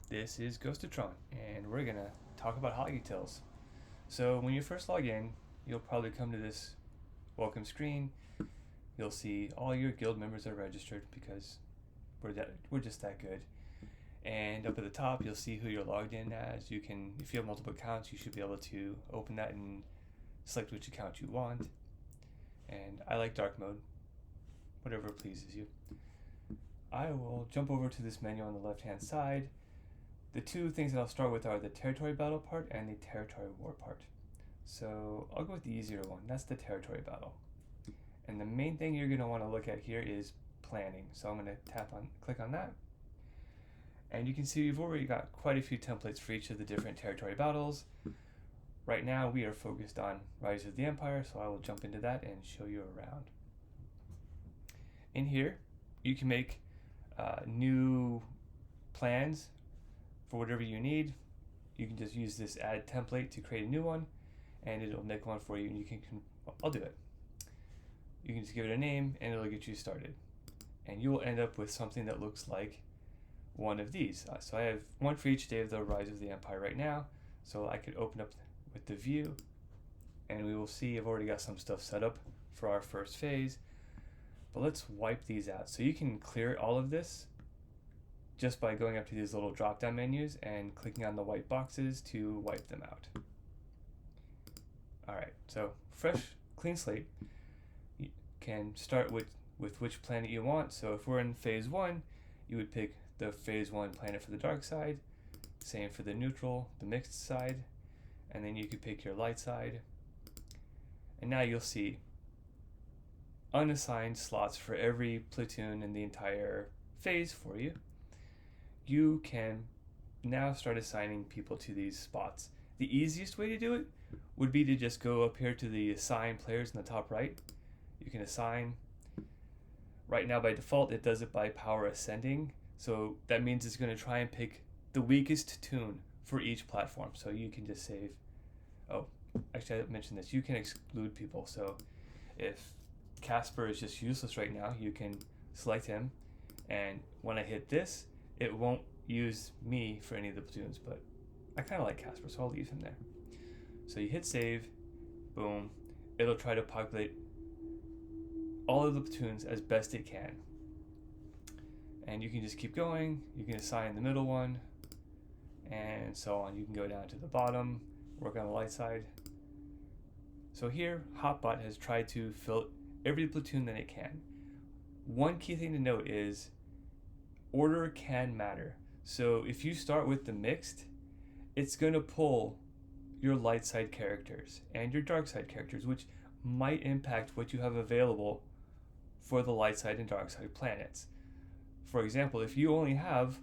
This is Ghostotron, and we're gonna talk about HotUtils. So when you first log in, you'll probably come to this welcome screen. You'll see all your guild members are registered because we're just that good. And up at the top, you'll see who you're logged in as. You can, if you have multiple accounts, you should be able to open that and select which account you want. And I like dark mode, whatever pleases you. I will jump over to this menu on the left-hand side. The two things that I'll start with are the territory battle part and the territory war part. So I'll go with the easier one. That's the territory battle. And the main thing you're going to want to look at here is planning. So I'm going to click on that. And you can see we've already got quite a few templates for each of the different territory battles. Right now we are focused on Rise of the Empire, so I will jump into that and show you around. In here, you can make new plans for whatever you need. You can just use this add template to create a new one, and it'll make one for you, and you can I'll do it. You can just give it a name and it'll get you started, and you will end up with something that looks like one of these. So I have one for each day of the Rise of the Empire right now, so I could open up with the view, and we will see I've already got some stuff set up for our first phase. But let's wipe these out. So you can clear all of this just by going up to these little drop down menus and clicking on the white boxes to wipe them out. Alright, so fresh, clean slate. You can start with which planet you want. So if we're in phase 1, you would pick the phase 1 planet for the dark side, same for the neutral, the mixed side, and then you could pick your light side. And now you'll see unassigned slots for every platoon in the entire phase for you. You can now start assigning people to these spots. The easiest way to do it would be to just go up here to the assign players in the top right. You can assign. Right now by default it does it by power ascending, so that means it's going to try and pick the weakest tune for each platform. So you can just save. Oh, actually I mentioned this, you can exclude people. So if Casper is just useless right now, you can select him, and when I hit this, it won't use me for any of the platoons, but I kind of like Casper, so I'll leave him there. So you hit save, boom, it'll try to populate all of the platoons as best it can. And you can just keep going, you can assign the middle one, and so on. You can go down to the bottom, work on the light side. So here, Hotbot has tried to fill every platoon that it can. One key thing to note is order can matter. So if you start with the mixed, it's going to pull your light side characters and your dark side characters, which might impact what you have available for the light side and dark side planets. For example, if you only have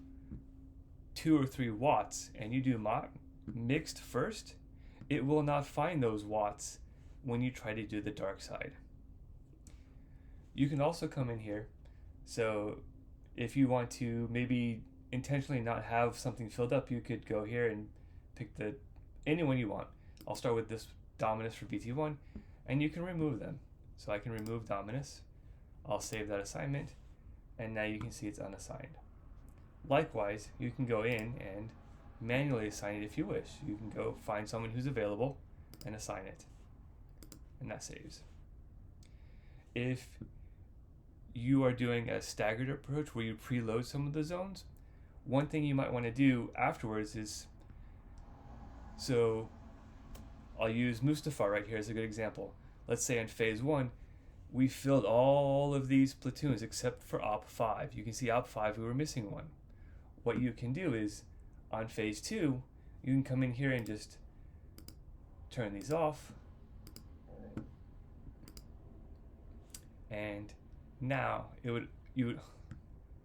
2 or 3 watts and you do mixed first, it will not find those watts when you try to do the dark side. You can also come in here, so if you want to maybe intentionally not have something filled up, you could go here and pick anyone you want. I'll start with this Dominus for BT1, and you can remove them. So I can remove Dominus, I'll save that assignment, and now you can see it's unassigned. Likewise, you can go in and manually assign it if you wish. You can go find someone who's available and assign it, and that saves. If you are doing a staggered approach where you preload some of the zones, one thing you might want to do afterwards is, so I'll use Mustafar right here as a good example. Let's say in phase 1 we filled all of these platoons except for Op 5. You can see Op 5 we were missing one. What you can do is on phase 2 you can come in here and just turn these off, and now you would in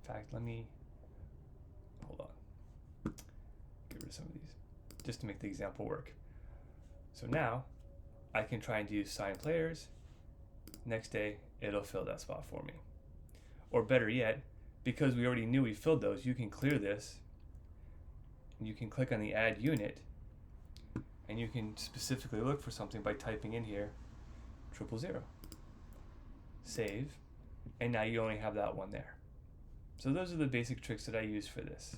fact, let me hold on, get rid of some of these just to make the example work. So now I can try and do assign players. Next day it'll fill that spot for me. Or better yet, because we already knew we filled those, you can clear this and you can click on the add unit, and you can specifically look for something by typing in here 000. Save, and now you only have that one there. So those are the basic tricks that I use for this.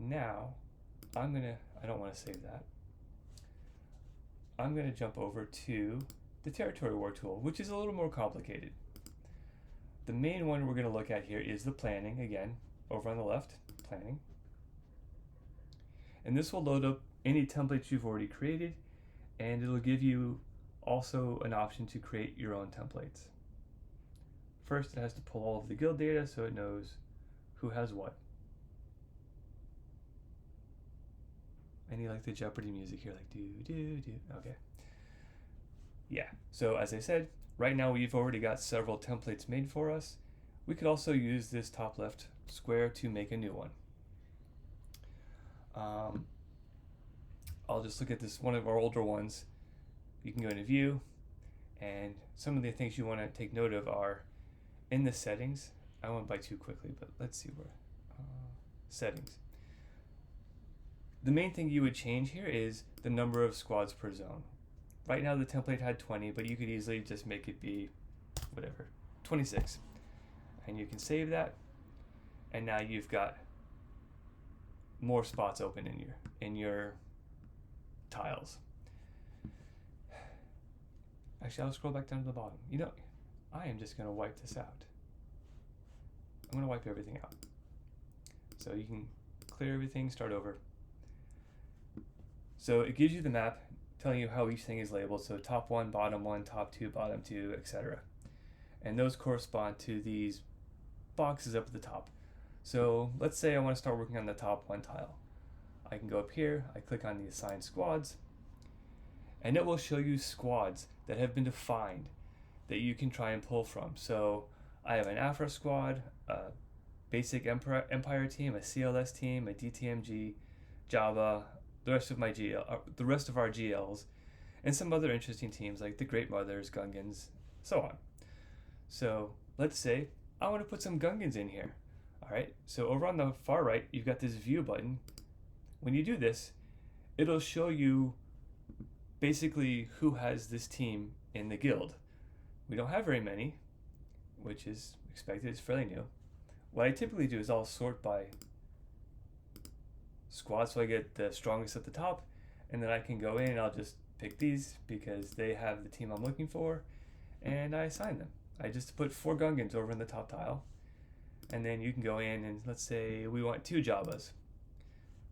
Now, I don't want to save that. I'm gonna jump over to the territory war tool, which is a little more complicated. The main one we're gonna look at here is the planning, again, over on the left, planning. And this will load up any templates you've already created, and it'll give you also an option to create your own templates. First, it has to pull all of the guild data so it knows who has what. I need like the Jeopardy music here, like do, do, do. Okay. Yeah, so as I said, right now we've already got several templates made for us. We could also use this top left square to make a new one. I'll just look at this, one of our older ones. You can go into view, and some of the things you want to take note of are in the settings. I won't by too quickly, but let's see where, settings. The main thing you would change here is the number of squads per zone. Right now the template had 20, but you could easily just make it be, whatever, 26. And you can save that, and now you've got more spots open in your tiles. Actually, I'll scroll back down to the bottom. You know, I am just going to wipe this out. I'm going to wipe everything out. So you can clear everything, start over. So it gives you the map telling you how each thing is labeled. So top 1, top 2, bottom 2, etc. And those correspond to these boxes up at the top. So let's say I want to start working on the top 1 tile. I can go up here, I click on the assign squads, and it will show you squads that have been defined that you can try and pull from. So I have an Afro squad, a basic Empire team, a CLS team, a DTMG, Java, the rest of our GLs, and some other interesting teams like the Great Mothers, Gungans, so on. So let's say I want to put some Gungans in here. All right, so over on the far right, you've got this view button. When you do this, it'll show you basically who has this team in the guild. We don't have very many, which is expected, it's fairly new. What I typically do is I'll sort by squad, so I get the strongest at the top, and then I can go in and I'll just pick these because they have the team I'm looking for, and I assign them. I just put 4 Gungans over in the top tile, and then you can go in and let's say we want 2 Javas.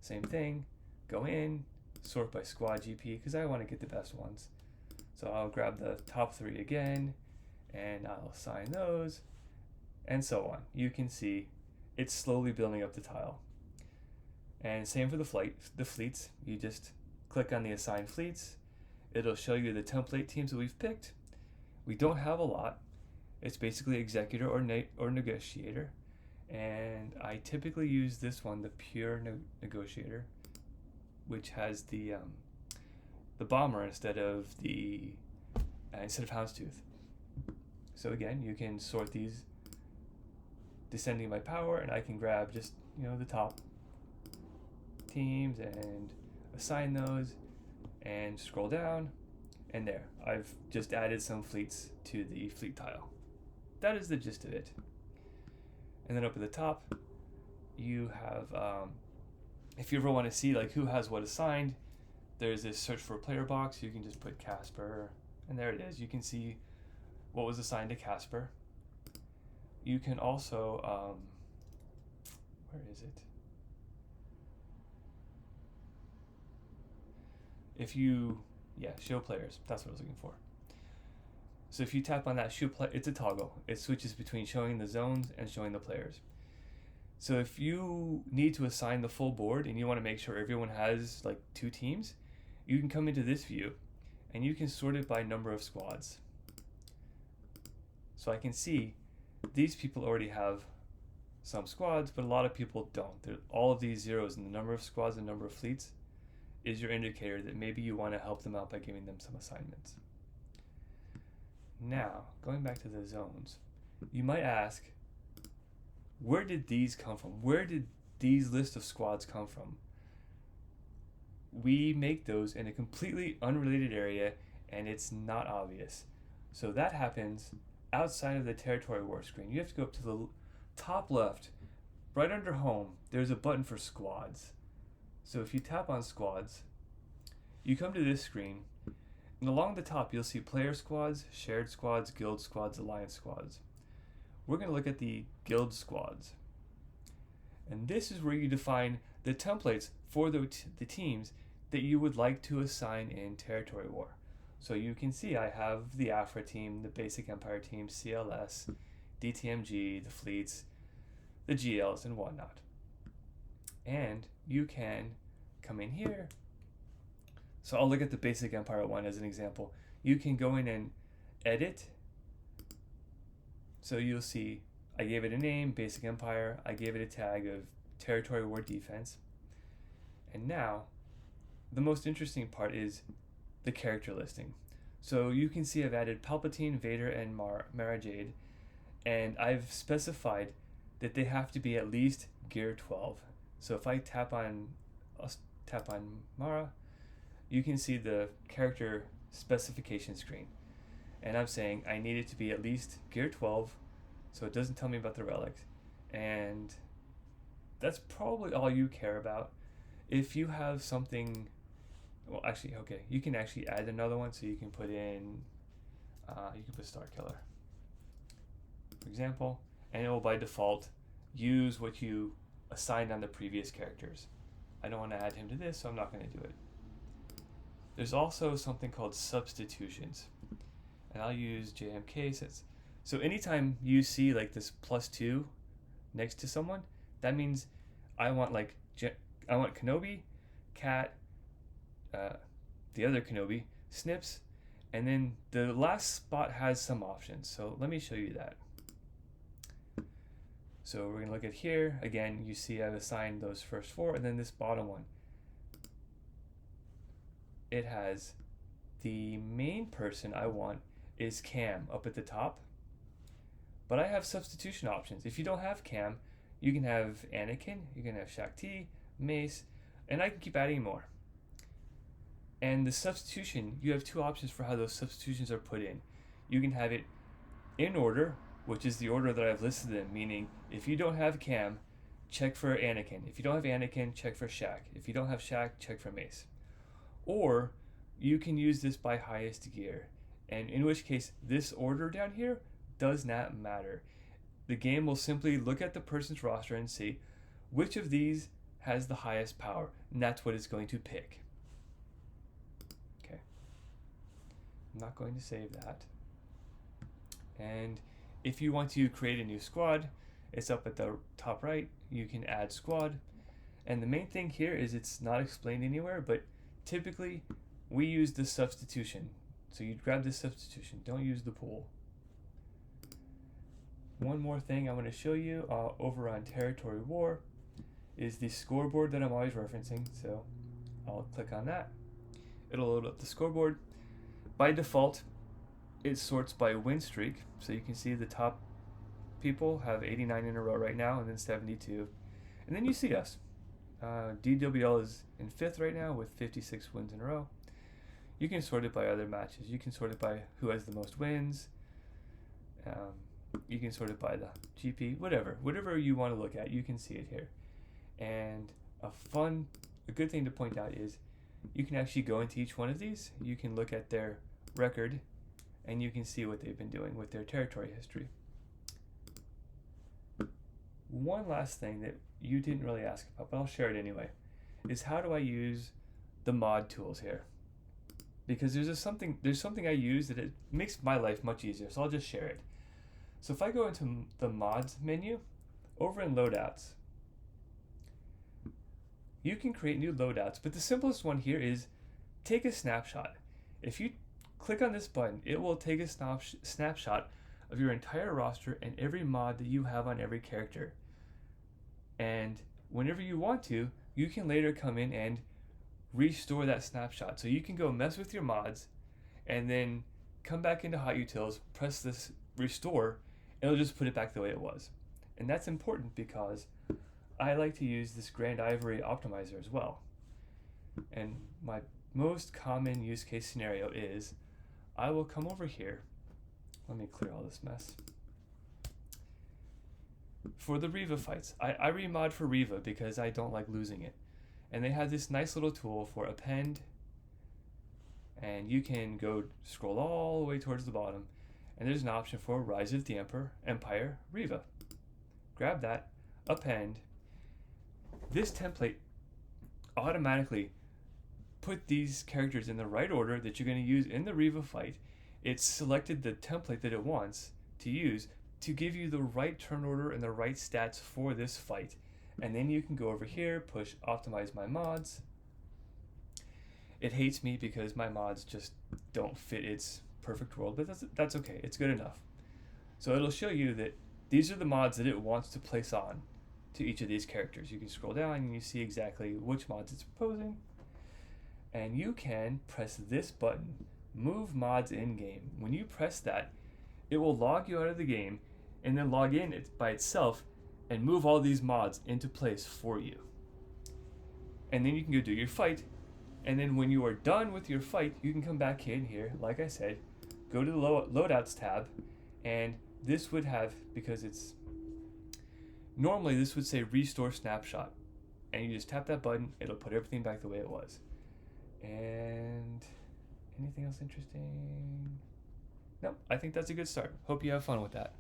Same thing, go in, sort by squad GP because I want to get the best ones. So I'll grab the top 3 again, and I'll assign those, and so on. You can see it's slowly building up the tile. And same for the fleets. You just click on the assign fleets. It'll show you the template teams that we've picked. We don't have a lot. It's basically executor or negotiator. And I typically use this one, the pure negotiator, which has the bomber instead of Houndstooth. So again, you can sort these descending by power, and I can grab just the top teams and assign those, and scroll down, and there I've just added some fleets to the fleet tile. That is the gist of it. And then up at the top, you have, if you ever want to see like who has what assigned, there's this search for a player box. You can just put Casper, and there it is. You can see what was assigned to Casper. You can also, where is it? If you, show players. That's what I was looking for. So if you tap on that it's a toggle. It switches between showing the zones and showing the players. So if you need to assign the full board and you want to make sure everyone has like 2 teams, you can come into this view and you can sort it by number of squads. So I can see these people already have some squads, but a lot of people don't. All of these zeros in the number of squads and number of fleets is your indicator that maybe you want to help them out by giving them some assignments. Now, going back to the zones, you might ask, where did these come from? Where did these list of squads come from? We make those in a completely unrelated area, and it's not obvious. So that happens outside of the territory war screen. You have to go up to the top left, right under home, there's a button for squads. So if you tap on squads, you come to this screen, and along the top you'll see player squads, shared squads, guild squads, alliance squads. We're going to look at the guild squads. And this is where you define the templates for the teams that you would like to assign in Territory War. So you can see I have the Afra team, the Basic Empire team, CLS, DTMG, the fleets, the GLs, and whatnot. And you can come in here. So I'll look at the Basic Empire one as an example. You can go in and edit. So you'll see I gave it a name, Basic Empire. I gave it a tag of Territory War Defense. And now, the most interesting part is the character listing. So you can see I've added Palpatine, Vader, and Mara Jade. And I've specified that they have to be at least Gear 12. So if I tap on Mara, you can see the character specification screen. And I'm saying I need it to be at least Gear 12, so it doesn't tell me about the relics. And that's probably all you care about. If you have something, well, actually, okay, you can actually add another one, so you can put in, you can put Star Killer, for example, and it will by default use what you assigned on the previous characters. I don't want to add him to this, so I'm not going to do it. There's also something called substitutions, and I'll use JMK since. So anytime you see like this +2 next to someone, that means I want like I want Kenobi, Cat, the other Kenobi, Snips, and then the last spot has some options. So let me show you that. So we're gonna look at here again. You see I've assigned those first 4, and then this bottom one. It has the main person I want is Cam up at the top, but I have substitution options. If you don't have Cam, you can have Anakin, you can have Shakti, Mace, and I can keep adding more. And the substitution, you have 2 options for how those substitutions are put in. You can have it in order, which is the order that I've listed them, meaning if you don't have Cam, check for Anakin. If you don't have Anakin, check for Shaq. If you don't have Shaq, check for Mace. Or you can use this by highest gear, and in which case this order down here does not matter. The game will simply look at the person's roster and see which of these has the highest power, and that's what it's going to pick. Okay, I'm not going to save that. And if you want to create a new squad, it's up at the top right. You can add squad, and the main thing here is it's not explained anywhere, but typically we use the substitution. So you grab this substitution, don't use the pool. One more thing I want to show you over on Territory War is the scoreboard that I'm always referencing. So I'll click on that. It'll load up the scoreboard. By default, it sorts by win streak. So you can see the top people have 89 in a row right now, and then 72. And then you see us. DWL is in 5th right now with 56 wins in a row. You can sort it by other matches. You can sort it by who has the most wins. You can sort it by the GP, whatever you want to look at, you can see it here. And a good thing to point out is you can actually go into each one of these. You can look at their record, and you can see what they've been doing with their territory history. One last thing that you didn't really ask about, but I'll share it anyway, is how do I use the mod tools here? Because there's something I use that it makes my life much easier, so I'll just share it. So if I go into the mods menu, over in loadouts, you can create new loadouts, but the simplest one here is take a snapshot. If you click on this button, it will take a snapshot of your entire roster and every mod that you have on every character. And whenever you want to, you can later come in and restore that snapshot. So you can go mess with your mods and then come back into HotUtils, press this restore, and it'll just put it back the way it was. And that's important because I like to use this Grand Ivory optimizer as well. And my most common use case scenario is I will come over here. Let me clear all this mess. For the Reva fights, I remod for Reva because I don't like losing it. And they have this nice little tool for append, and you can go scroll all the way towards the bottom, and there's an option for Rise of the Empire Riva. Grab that, append. This template automatically put these characters in the right order that you're going to use in the Riva fight. It's selected the template that it wants to use to give you the right turn order and the right stats for this fight. And then you can go over here, push optimize my mods. It hates me because my mods just don't fit its perfect world, but that's okay. It's good enough. So it'll show you that these are the mods that it wants to place on to each of these characters. You can scroll down and you see exactly which mods it's proposing. And you can press this button, Move Mods in Game. When you press that, it will log you out of the game and then log in by itself and move all these mods into place for you. And then you can go do your fight. And then when you are done with your fight, you can come back in here, like I said, go to the loadouts tab, and this would have, because it's, normally this would say restore snapshot. And you just tap that button, it'll put everything back the way it was. And anything else interesting? Nope, I think that's a good start. Hope you have fun with that.